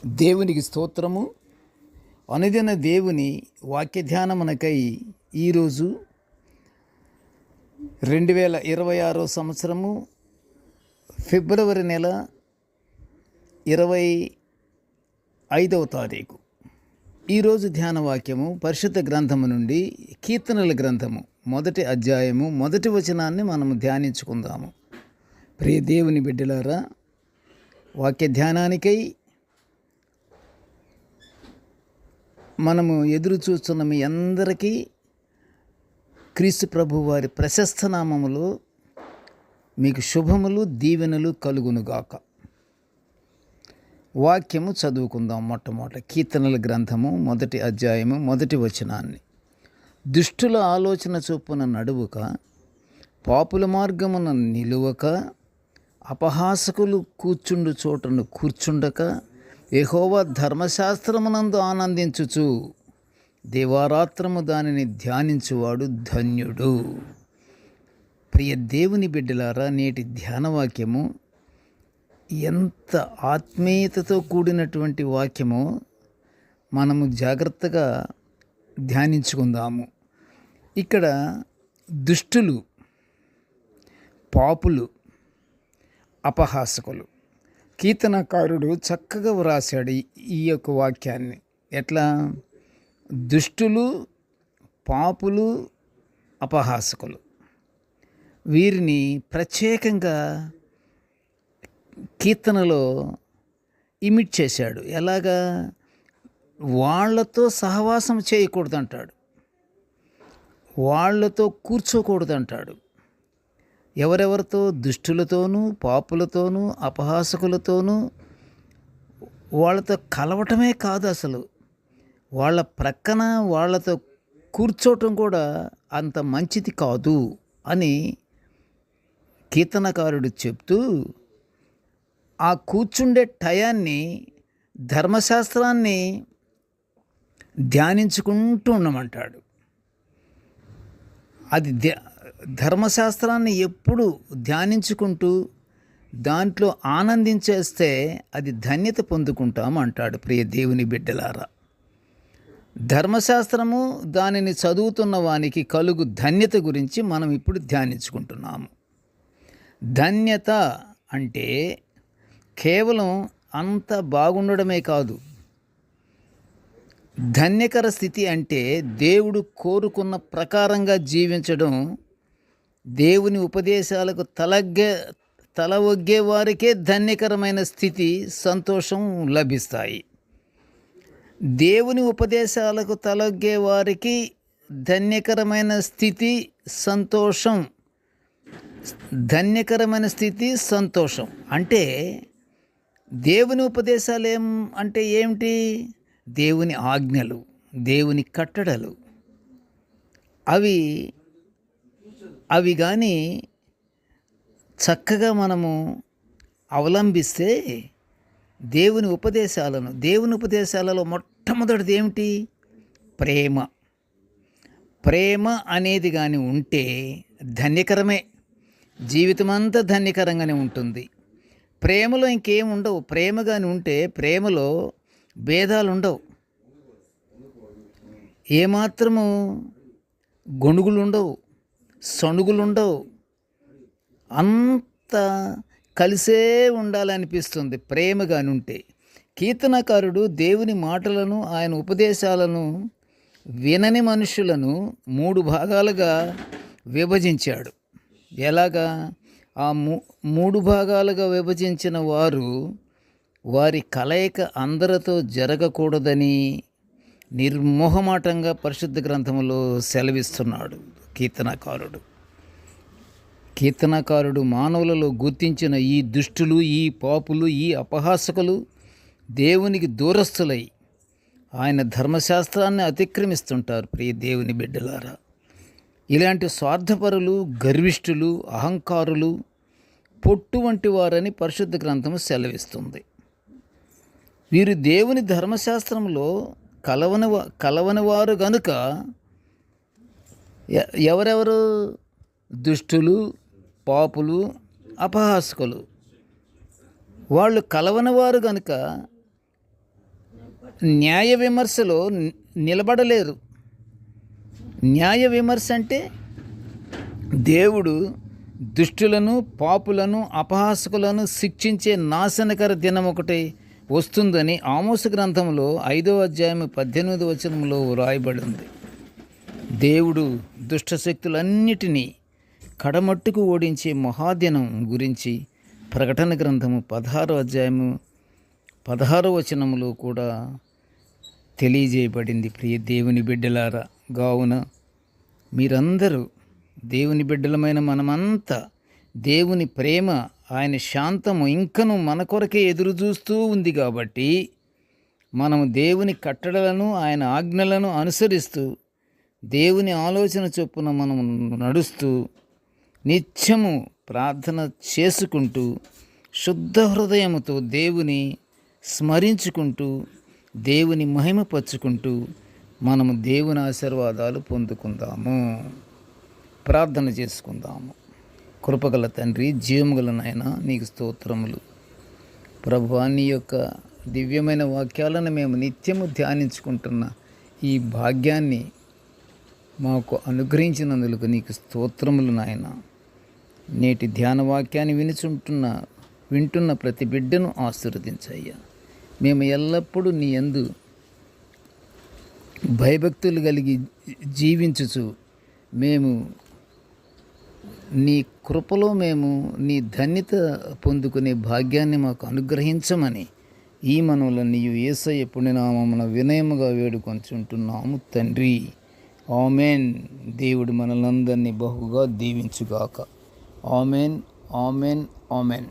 దేవునికి స్తోత్రము. అనుదిన దేవుని వాక్య ధ్యానమునకై ఈరోజు 2026 సంవత్సరము ఫిబ్రవరి నెల 25వ తారీఖు. ఈరోజు ధ్యాన వాక్యము పరిశుద్ధ గ్రంథము నుండి కీర్తనల గ్రంథము 1వ అధ్యాయము 1వ వచనాన్ని మనము ధ్యానించుకుందాము. ప్రియ దేవుని బిడ్డలారా, వాక్య ధ్యానానికై మనము ఎదురు చూస్తున్న మీ అందరికీ క్రీస్తు ప్రభు వారి ప్రశస్త నామములో మీకు శుభములు దీవెనలు కలుగునుగాక. వాక్యము చదువుకుందాం. మొట్టమొదట కీర్తనల గ్రంథము 1వ అధ్యాయము 1వ వచనాన్ని. దుష్టుల ఆలోచన చొప్పున నడువుక, పాపుల మార్గమున నిలువక, అపహాసకులు కూర్చుండు చోటను కూర్చుండక, యెహోవా ధర్మశాస్త్రమునందు ఆనందించుచు దేవారాత్రము దానిని ధ్యానించువాడు ధన్యుడు. ప్రియ దేవుని బిడ్డలారా, నేటి ధ్యానవాక్యము ఎంత ఆత్మీయతతో కూడినటువంటి వాక్యమో మనము జాగ్రత్తగా ధ్యానించుకుందాము. ఇక్కడ దుష్టులు, పాపులు, అపహాసకులు, కీర్తనకారుడు చక్కగా వ్రాశాడు ఈ యొక్క వాక్యాన్ని. ఎట్లా? దుష్టులు, పాపులు, అపహాసకులు, వీరిని ప్రత్యేకంగా కీర్తనలో ఇమిట్ చేశాడు. ఎలాగా? వాళ్ళతో సహవాసం చేయకూడదంటాడు, వాళ్ళతో కూర్చోకూడదంటాడు. ఎవరెవరితో? దుష్టులతోనూ, పాపులతోనూ, అపహాసకులతోనూ వాళ్ళతో కలవటమే కాదు, అసలు వాళ్ళ ప్రక్కన వాళ్ళతో కూర్చోవటం కూడా అంత మంచిది కాదు అని కీర్తనకారుడు చెప్తూ, ఆ కూర్చుండే టయాన్ని, ధర్మశాస్త్రాన్ని ధ్యానించుకుంటూ ఉండమంటాడు. అది ధర్మశాస్త్రాన్ని ఎప్పుడు ధ్యానించుకుంటూ దాంట్లో ఆనందించేస్తే అది ధన్యత పొందుకుంటాం అంటాడు. ప్రియ దేవుని బిడ్డలారా, ధర్మశాస్త్రము దానిని చదువుతున్న వానికి కలుగు ధన్యత గురించి మనం ఇప్పుడు ధ్యానించుకుంటున్నాము. ధన్యత అంటే కేవలం అంత బాగుండడమే కాదు. ధన్యకర స్థితి అంటే దేవుడు కోరుకున్న ప్రకారంగా జీవించడం, దేవుని ఉపదేశాలకు తల ఒగ్గే వారికే ధన్యకరమైన స్థితి, సంతోషం లభిస్తాయి. దేవుని ఉపదేశాలకు తలొగ్గే వారికి ధన్యకరమైన స్థితి, సంతోషం. ధన్యకరమైన స్థితి, సంతోషం అంటే దేవుని ఉపదేశాలు అంటే ఏమిటి? దేవుని ఆజ్ఞలు, దేవుని కట్టడలు. అవి కానీ చక్కగా మనము అవలంబిస్తే దేవుని ఉపదేశాలలో మొట్టమొదటిది ఏమిటి? ప్రేమ అనేది కానీ ఉంటే ధన్యకరమే. జీవితమంతా ధన్యకరంగానే ఉంటుంది. ప్రేమలో ఇంకేం ఉండవు. ప్రేమ కానీ ఉంటే ప్రేమలో భేదాలు ఉండవు, ఏమాత్రము గొణుగులు ఉండవు, సణుగులు ఉండవు. అంత కలిసే ఉండాలనిపిస్తుంది ప్రేమ కానీ ఉంటే. కీర్తనకారుడు దేవుని మాటలను, ఆయన ఉపదేశాలను వినని మనుషులను 3 భాగాలుగా విభజించాడు. ఎలాగా? ఆ 3 భాగాలుగా విభజించిన వారి కలయిక అందరితో జరగకూడదని నిర్మోహమాటంగా పరిశుద్ధ గ్రంథంలో సెలవిస్తున్నాడు కీర్తనకారుడు మానవులలో గుర్తించిన ఈ దుష్టులు, ఈ పాపులు, ఈ అపహాసకులు దేవునికి దూరస్తులై ఆయన ధర్మశాస్త్రాన్ని అతిక్రమిస్తుంటారు. ప్రియ దేవుని బిడ్డలారా, ఇలాంటి స్వార్థపరులు, గర్విష్ఠులు, అహంకారులు పొట్టు వంటి వారని పరిశుద్ధ గ్రంథము సెలవిస్తుంది. వీరు దేవుని ధర్మశాస్త్రంలో కలవని వారు గనుక ఎవరెవరు? దుష్టులు, పాపులు, అపహాసకులు. వాళ్ళు కలవనివారు గనుక న్యాయ విమర్శలో నిలబడలేరు. న్యాయ విమర్శ అంటే దేవుడు దుష్టులను, పాపులను, అపహాసకులను శిక్షించే నాశనకర దినం ఒకటి వస్తుందని ఆమోసు గ్రంథంలో 5వ అధ్యాయం 18వ వచనంలో వ్రాయబడి ఉంది. దేవుడు దుష్టశక్తులన్నిటినీ కడమట్టుకు ఓడించే మహాదినం గురించి ప్రకటన గ్రంథము 16వ అధ్యాయము 16వ వచనంలో కూడా తెలియజేయబడింది. ప్రియ దేవుని బిడ్డలారా, కావున మీరందరూ దేవుని బిడ్డలమైన మనమంతా దేవుని ప్రేమ, ఆయన శాంతము ఇంకను మన కొరకే ఎదురు చూస్తూ ఉంది కాబట్టి మనము దేవుని కట్టడలను, ఆయన ఆజ్ఞలను అనుసరిస్తూ దేవుని ఆలోచన చొప్పున మనము నడుస్తూ నిత్యము ప్రార్థన చేసుకుంటూ శుద్ధ హృదయముతో దేవుని స్మరించుకుంటూ దేవుని మహిమపరుచుకుంటూ మనము దేవుని ఆశీర్వాదాలు పొందుకుందాము. ప్రార్థన చేసుకుందాము. కృపగల తండ్రి, జీవముగల నాయనా, నీకు స్తోత్రములు. ప్రభువా, నీ యొక్క దివ్యమైన వాక్యాలను మేము నిత్యము ధ్యానించుకుంటున్న ఈ భాగ్యాన్ని మాకు అనుగ్రహించినందుకు నీకు స్తోత్రములు నాయనా. నేటి ధ్యాన వాక్యాన్ని వింటున్న ప్రతి బిడ్డను ఆశీర్వదించయ్యా. మేము ఎల్లప్పుడూ నీ యందు భయభక్తులు కలిగి జీవించుచు మేము నీ కృపలో మేము నీ ధన్యత పొందుకునే భాగ్యాన్ని మాకు అనుగ్రహించమని ఈ మనవుల నీవు యేసయ్య పుణ్యనామమున వినయముగా వేడుకొంచుంటున్నాము తండ్రి. ఆమెన్. దేవుడు మనలందరినీ బహుగా దీవించుగాక. Amen, amen, amen.